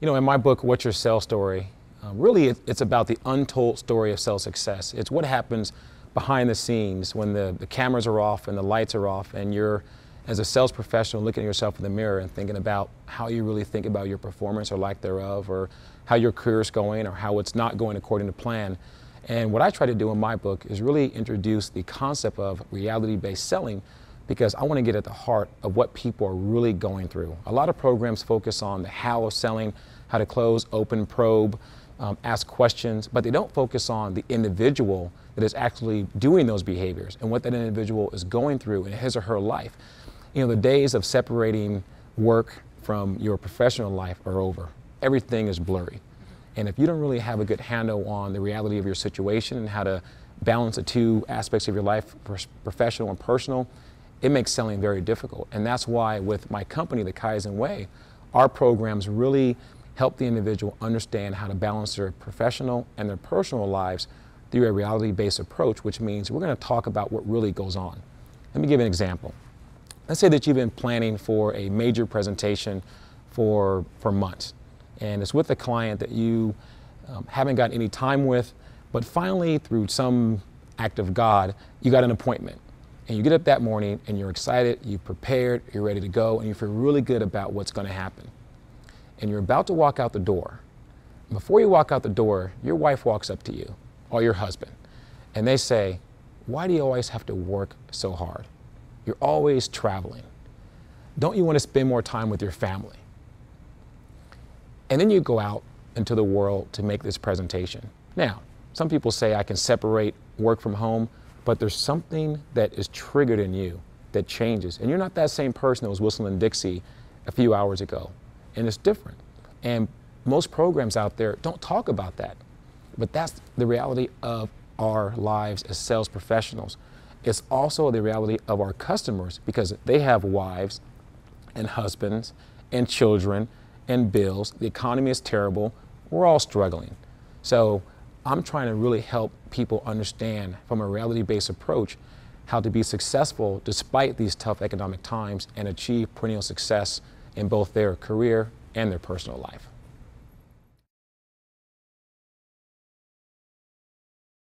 You know, in my book, What's Your Sales Story? Really, it's about the untold story of sales success. It's what happens behind the scenes when the cameras are off and the lights are off, and you're, as a sales professional, looking at yourself in the mirror and thinking about how you really think about your performance or lack thereof, or how your career's going, or how it's not going according to plan. And what I try to do in my book is really introduce the concept of reality-based selling, because I want to get at the heart of what people are really going through. A lot of programs focus on the how of selling, how to close, open, probe, ask questions, but they don't focus on the individual that is actually doing those behaviors and what that individual is going through in his or her life. You know, the days of separating work from your professional life are over. Everything is blurry. And if you don't really have a good handle on the reality of your situation and how to balance the two aspects of your life, professional and personal, it makes selling very difficult. And that's why with my company, the Kaizen Way, our programs really help the individual understand how to balance their professional and their personal lives through a reality-based approach, which means we're going to talk about what really goes on. Let me give you an example. Let's say that you've been planning for a major presentation for months, and it's with a client that you haven't got any time with, but finally, through some act of God, you got an appointment. And you get up that morning and you're excited, you've prepared, you're ready to go, and you feel really good about what's going to happen. And you're about to walk out the door. Before you walk out the door, your wife walks up to you, or your husband, and they say, "Why do you always have to work so hard? You're always traveling. Don't you want to spend more time with your family?" And then you go out into the world to make this presentation. Now, some people say I can separate work from home, but there's something that is triggered in you that changes. And you're not that same person that was whistling Dixie a few hours ago. And it's different. And most programs out there don't talk about that. But that's the reality of our lives as sales professionals. It's also the reality of our customers, because they have wives and husbands and children and bills. The economy is terrible. We're all struggling. So I'm trying to really help people understand from a reality-based approach how to be successful despite these tough economic times and achieve perennial success in both their career and their personal life.